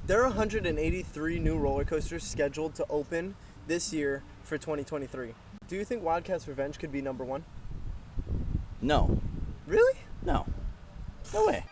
There are 183 new roller coasters scheduled to open this year for 2023. Do you think Wildcat's Revenge could be number one? No. Really? No. No way.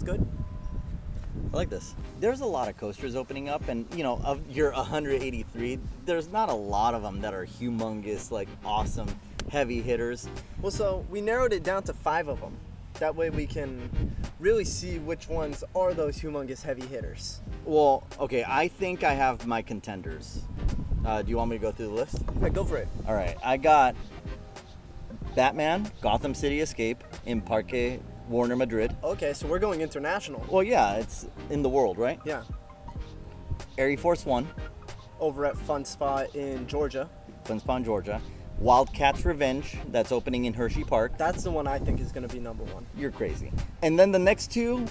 Good. I like this. There's a lot of coasters opening up, and of your 183, there's not a lot of them that are humongous, like awesome, heavy hitters. Well, so we narrowed it down to 5 of them. That way we can really see which ones are those humongous heavy hitters. Well, okay, I think I have my contenders. Do you want me to go through the list? Okay, go for it. All right, I got Batman Gotham City Escape in Parque Warner Madrid. Okay, so we're going international. Well, yeah, it's in the world, right? Yeah. ArieForce One. Over at Fun Spot in Georgia. Fun Spot, Georgia. Wildcat's Revenge, that's opening in HersheyPark. That's the one I think is going to be number one. You're crazy. And then the next two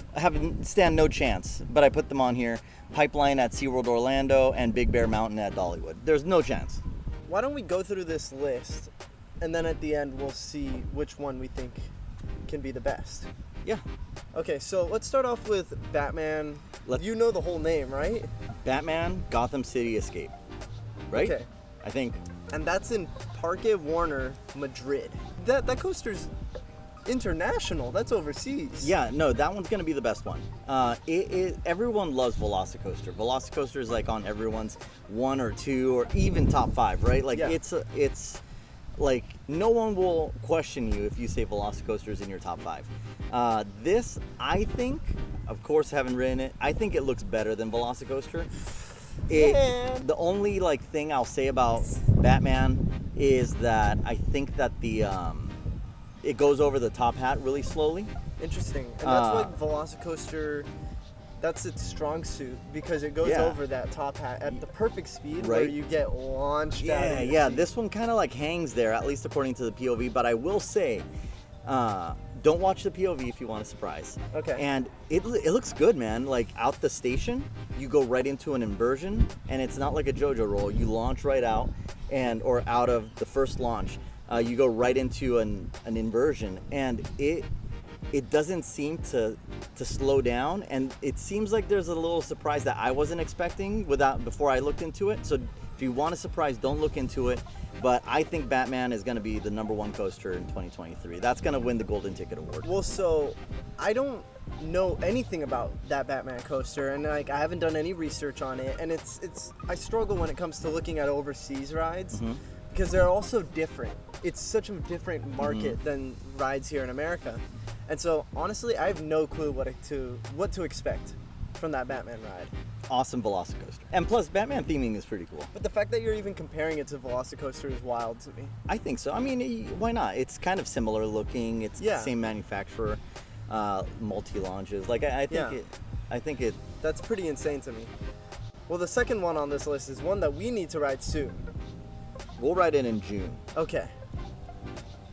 stand no chance, but I put them on here. Pipeline at SeaWorld Orlando and Big Bear Mountain at Dollywood. There's no chance. Why don't we go through this list, and then at the end we'll see which one we think can be the best. Yeah. Okay, so let's start off with Batman. You know the whole name, right? Batman Gotham City Escape. Right? Okay. I think. And that's in Parque Warner Madrid. That coaster's international. That's overseas. Yeah, no, that one's gonna be the best one. Everyone loves Velocicoaster. Velocicoaster is like on everyone's 1 or 2 or even top 5, right? Like it's like no one will question you if you say Velocicoaster is in your top 5. This, I think, of course, haven't ridden it. I think it looks better than Velocicoaster. The only thing I'll say about Batman is that I think that the it goes over the top hat really slowly. Interesting. And that's what Velocicoaster, that's its strong suit, because it goes over that top hat at the perfect speed, where you get launched out of your seat. This one kind of hangs there, at least according to the POV, but I will say, don't watch the POV if you want a surprise. Okay. And it looks good, man. Like out the station, you go right into an inversion, and it's not like a JoJo roll. You launch right out, or out of the first launch, you go right into an inversion, and it doesn't seem to slow down, and it seems like there's a little surprise that I wasn't expecting before I looked into it. So if you want a surprise, don't look into it. But I think Batman is going to be the number 1 coaster in 2023. That's going to win the Golden Ticket Award. Well, so I don't know anything about that Batman coaster, and I haven't done any research on it, and I struggle when it comes to looking at overseas rides. Mm-hmm. Because they're also different. It's such a different market than rides here in America. And so, honestly, I have no clue what to expect from that Batman ride. Awesome Velocicoaster. And plus, Batman theming is pretty cool. But the fact that you're even comparing it to Velocicoaster is wild to me. I think so. I mean, why not? It's kind of similar looking. It's the same manufacturer, multi-launches. I think it... That's pretty insane to me. Well, the second one on this list is one that we need to ride soon. We'll ride it in June. Okay.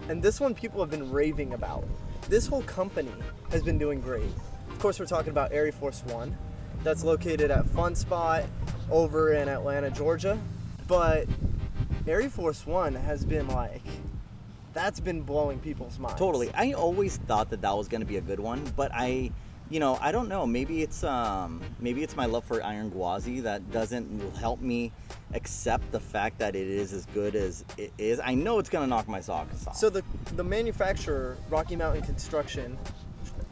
And this one people have been raving about. This whole company has been doing great. Of course, we're talking about ArieForce One. That's located at Fun Spot over in Atlanta, Georgia. But ArieForce One has been that's been blowing people's minds. Totally. I always thought that was going to be a good one, but I don't know. Maybe it's my love for Iron Gwazi that doesn't help me accept the fact that it is as good as it is. I know it's gonna knock my socks off. So the manufacturer, Rocky Mountain Construction,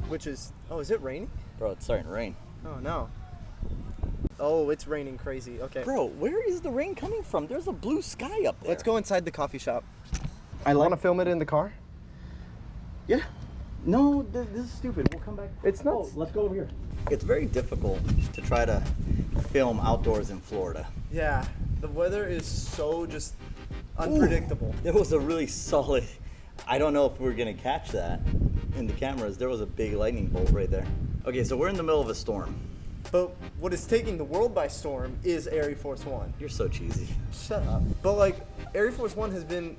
which is is it raining? Bro, it's starting to rain. Oh no. Oh, it's raining crazy. Okay. Bro, where is the rain coming from? There's a blue sky up there. Let's go inside the coffee shop. I want to film it in the car? Yeah. No, this is stupid. We'll come back. It's not. Oh, let's go over here. It's very difficult to try to film outdoors in Florida. Yeah, the weather is so just unpredictable. There was a really solid, I don't know if we're going to catch that in the cameras. There was a big lightning bolt right there. Okay, so we're in the middle of a storm. But what is taking the world by storm is ArieForce One. You're so cheesy. Shut up. But like, ArieForce One has been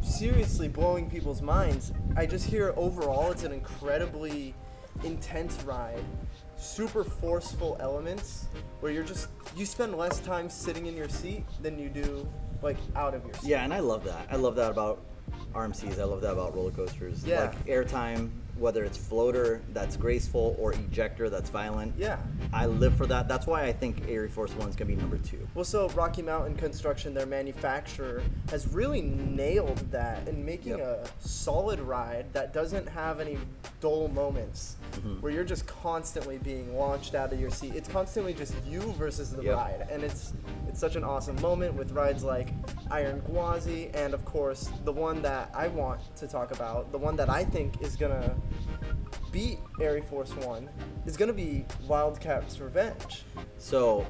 seriously blowing people's minds. I just hear overall it's an incredibly intense ride. Super forceful elements where you spend less time sitting in your seat than you do like out of your seat. Yeah, and I love that. I love that about RMCs. I love that about roller coasters. Yeah. Like airtime, whether it's floater that's graceful or ejector that's violent. Yeah. I live for that. That's why I think ArieForce One's gonna be number 2. Well, so Rocky Mountain Construction, their manufacturer, has really nailed that in making a solid ride that doesn't have any dull moments where you're just constantly being launched out of your seat. It's constantly just you versus the ride, and it's such an awesome moment with rides like Iron Gwazi, and of course the one that I want to talk about, the one that I think is gonna beat ArieForce One, is gonna be Wildcat's Revenge. So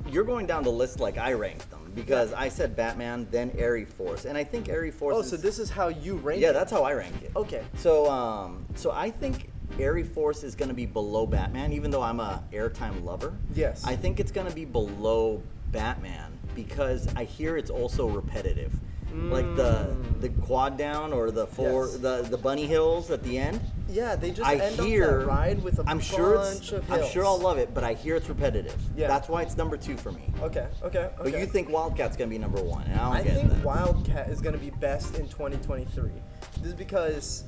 you're going down the list like I ranked them, because I said Batman, then ArieForce, and I think ArieForce. Oh, so this is how you rank it? Yeah, that's how I rank it. Okay. So so I think ArieForce is going to be below Batman, even though I'm a airtime lover. Yes. I think it's going to be below Batman because I hear it's also repetitive. Like the quad down or the the bunny hills at the end. Yeah, they just end up that ride with a bunch of hills. I'm sure I'll love it, but I hear it's repetitive. Yeah. That's why it's number 2 for me. Okay. But you think Wildcat's gonna be number 1, and I get think that. Wildcat is gonna be best in 2023. This is because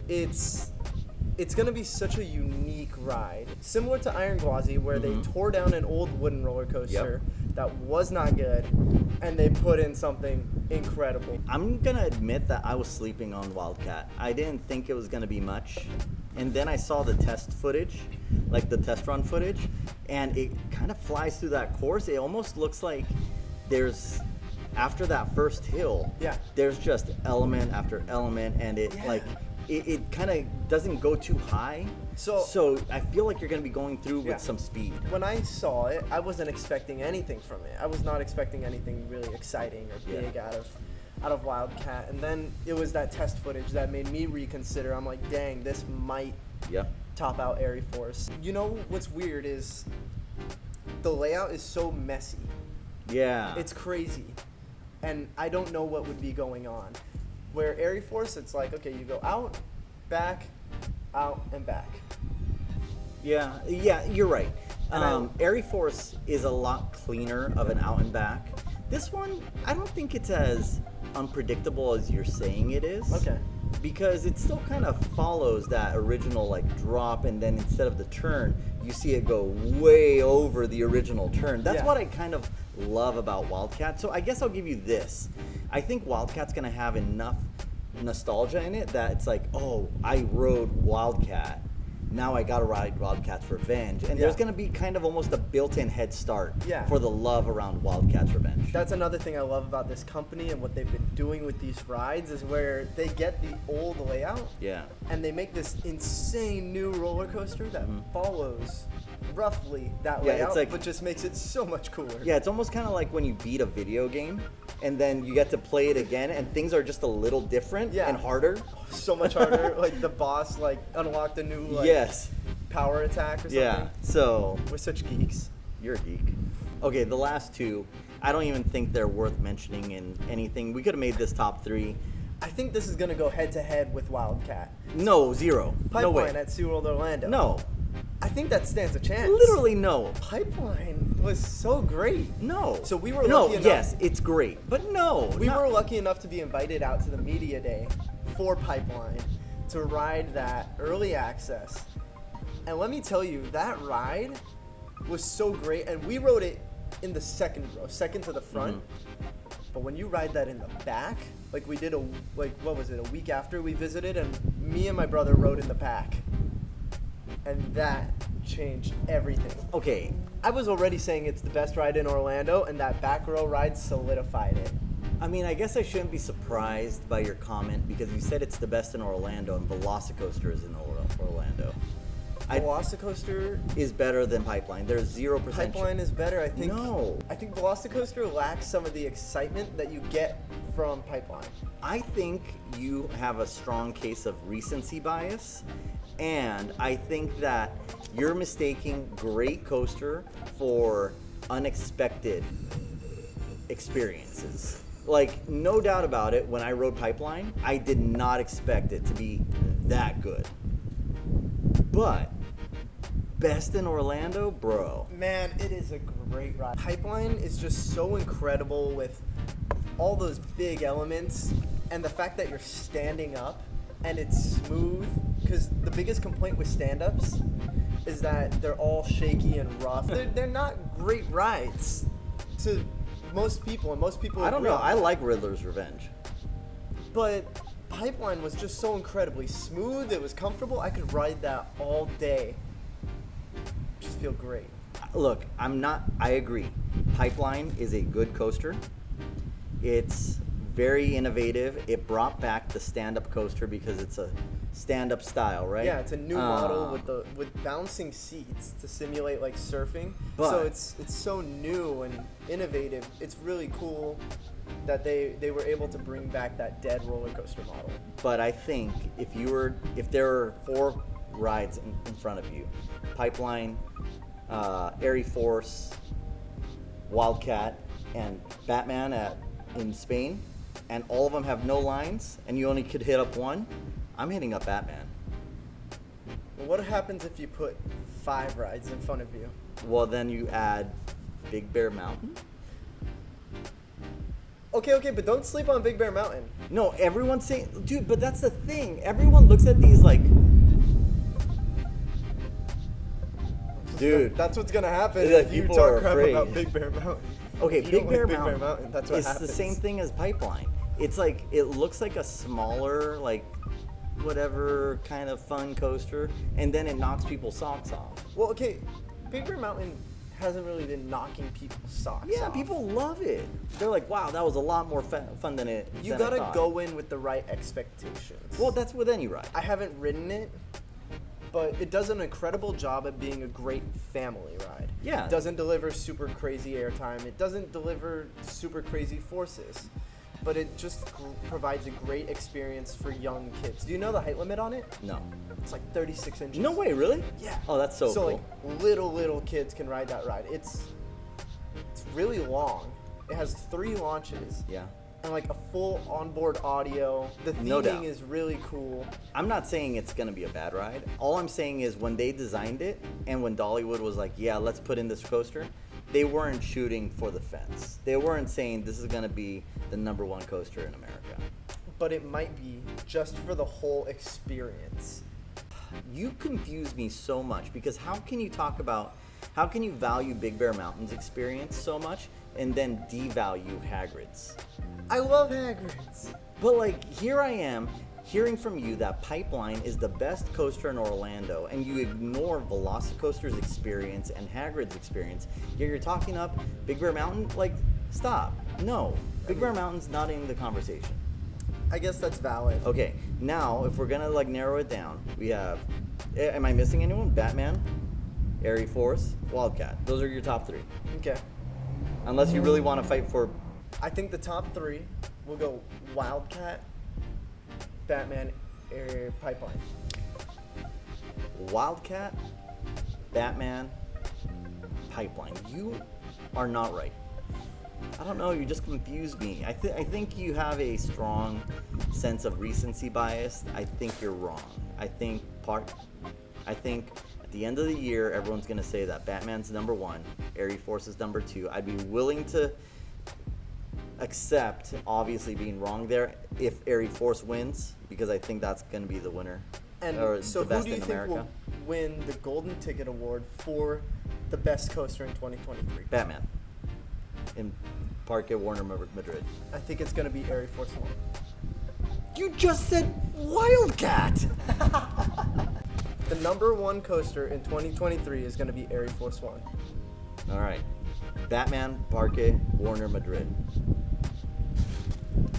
it's gonna be such a unique ride, similar to Iron Gwazi, where they tore down an old wooden roller coaster that was not good, and they put in something incredible. I'm gonna admit that I was sleeping on Wildcat. I didn't think it was gonna be much, and then I saw the test footage, like the test run footage, and it kind of flies through that course. It almost looks like there's, after that first hill, there's just element after element, and it kind of doesn't go too high. So I feel like you're going to be going through with some speed. When I saw it, I wasn't expecting anything from it. I was not expecting anything really exciting or big out of Wildcat. And then it was that test footage that made me reconsider. I'm like, dang, this might top out ArieForce. You know what's weird is the layout is so messy. Yeah. It's crazy. And I don't know what would be going on. Where ArieForce, it's like, okay, you go out, back, out, and back. Yeah, you're right. ArieForce is a lot cleaner of an out and back. This one, I don't think it's as unpredictable as you're saying it is. Okay. Because it still kind of follows that original like drop, and then instead of the turn, you see it go way over the original turn. That's what I kind of love about Wildcat. So I guess I'll give you this. I think Wildcat's gonna have enough nostalgia in it that it's like, oh, I rode Wildcat. Now I gotta ride Wildcat's Revenge. And there's gonna be kind of almost a built-in head start for the love around Wildcat's Revenge. That's another thing I love about this company and what they've been doing with these rides is where they get the old layout and they make this insane new roller coaster that follows roughly that layout, but just makes it so much cooler. Yeah, it's almost kind of like when you beat a video game and then you get to play it again and things are just a little different and harder. So much harder. Like the boss unlocked a new power attack or something. Yeah, so we're such geeks. You're a geek. Okay, the last two, I don't even think they're worth mentioning in anything. We could have made this top 3. I think this is going to go head to head with Wildcat. No, 0. Pipeline no way. at SeaWorld Orlando. No. I think that stands a chance. Literally no. Pipeline was so great. No. So we were lucky enough. Yes, it's great, but no. We were lucky enough to be invited out to the media day for Pipeline to ride that early access. And let me tell you, that ride was so great, and we rode it in the second row, second to the front. But when you ride that in the back, like we did a week after we visited, and me and my brother rode in the back. And that changed everything. Okay. I was already saying it's the best ride in Orlando, and that back row ride solidified it. I mean, I guess I shouldn't be surprised by your comment because you said it's the best in Orlando and Velocicoaster is in Orlando. Velocicoaster is better than Pipeline. There's 0%. Pipeline is better. I think. No. I think Velocicoaster lacks some of the excitement that you get from Pipeline. I think you have a strong case of recency bias, and I think that you're mistaking great coaster for unexpected experiences. Like, no doubt about it, when I rode Pipeline, I did not expect it to be that good. But best in Orlando, bro. Man, it is a great ride. Pipeline is just so incredible with all those big elements and the fact that you're standing up and it's smooth. Because the biggest complaint with stand-ups is that they're all shaky and rough. They're not great rides to most people, and most people I don't agree know. on I that. like Riddler's Revenge. But Pipeline was just so incredibly smooth. It was comfortable. I could ride that all day. Just feel great. Look, I agree. Pipeline is a good coaster. It's very innovative. It brought back the stand-up coaster because it's a stand-up style, right? Yeah, it's a new model with bouncing seats to simulate like surfing. But so it's so new and innovative. It's really cool that they were able to bring back that dead roller coaster model. But I think if there were 4 rides in front of you, Pipeline, ArieForce, Wildcat, and Batman in Spain, and all of them have no lines, and you only could hit up one, I'm hitting up Batman. Well, what happens if you put 5 rides in front of you? Well, then you add Big Bear Mountain. Okay, but don't sleep on Big Bear Mountain. No, everyone's saying, dude, but that's the thing. Everyone looks at these like, dude. That's what's gonna happen Yeah, if you people talk are crap afraid. about Big Bear Mountain. Okay, If you Big don't Bear like Mountain. Big Bear Mountain, that's what it's happens. the same thing as Pipeline. It's like, it looks like a smaller, like, whatever kind of fun coaster, and then it knocks people's socks off. Well, okay, Big Bear Mountain hasn't really been knocking people's socks Yeah, off. people love it. They're like, wow, that was a lot more fun than it. You than I gotta thought. go in with the right expectations. Well, that's with any ride. I haven't ridden it, but it does an incredible job at being a great family ride. Yeah. It doesn't deliver super crazy airtime. It doesn't deliver super crazy forces. But it just provides a great experience for young kids. Do you know the height limit on it? No. It's like 36 inches. No way, really? Yeah. Oh, that's so cool. Like little kids can ride that ride. It's really long. It has 3 launches. Yeah. And like a full onboard audio. The No doubt. theming is really cool. I'm not saying it's gonna be a bad ride. All I'm saying is when they designed it and when Dollywood was like, yeah, let's put in this coaster, they weren't shooting for the fence. They weren't saying this is gonna be the #1 coaster in America. But it might be just for the whole experience. You confuse me so much because how can you value Big Bear Mountain's experience so much and then devalue Hagrid's? I love Hagrid's. But like, here I am hearing from you that Pipeline is the best coaster in Orlando, and you ignore Velocicoaster's experience and Hagrid's experience. Yet you're talking up Big Bear Mountain? Like, stop. No, Big Bear Mountain's not in the conversation. I guess that's valid. Okay, now if we're gonna like narrow it down, we have. Am I missing anyone? Batman, ArieForce, Wildcat. Those are your top 3. Okay. Unless you really want to fight for. I think the top 3 will go Wildcat, Batman, Pipeline. Wildcat, Batman, Pipeline. You are not right. I don't know, you just confused me. I think you have a strong sense of recency bias. I think you're wrong. I think at the end of the year, everyone's gonna say that Batman's #1, ArieForce is #2. I'd be willing to accept, obviously, being wrong there if ArieForce wins, because I think that's gonna be the winner. And or so the best who do you in think America. will win the Golden Ticket Award for the best coaster in 2023? Batman. In Parque Warner Madrid. I think it's going to be ArieForce One. You just said Wildcat! The #1 coaster in 2023 is going to be ArieForce One. All right. Batman, Parque Warner Madrid.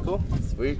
Cool. Sweet.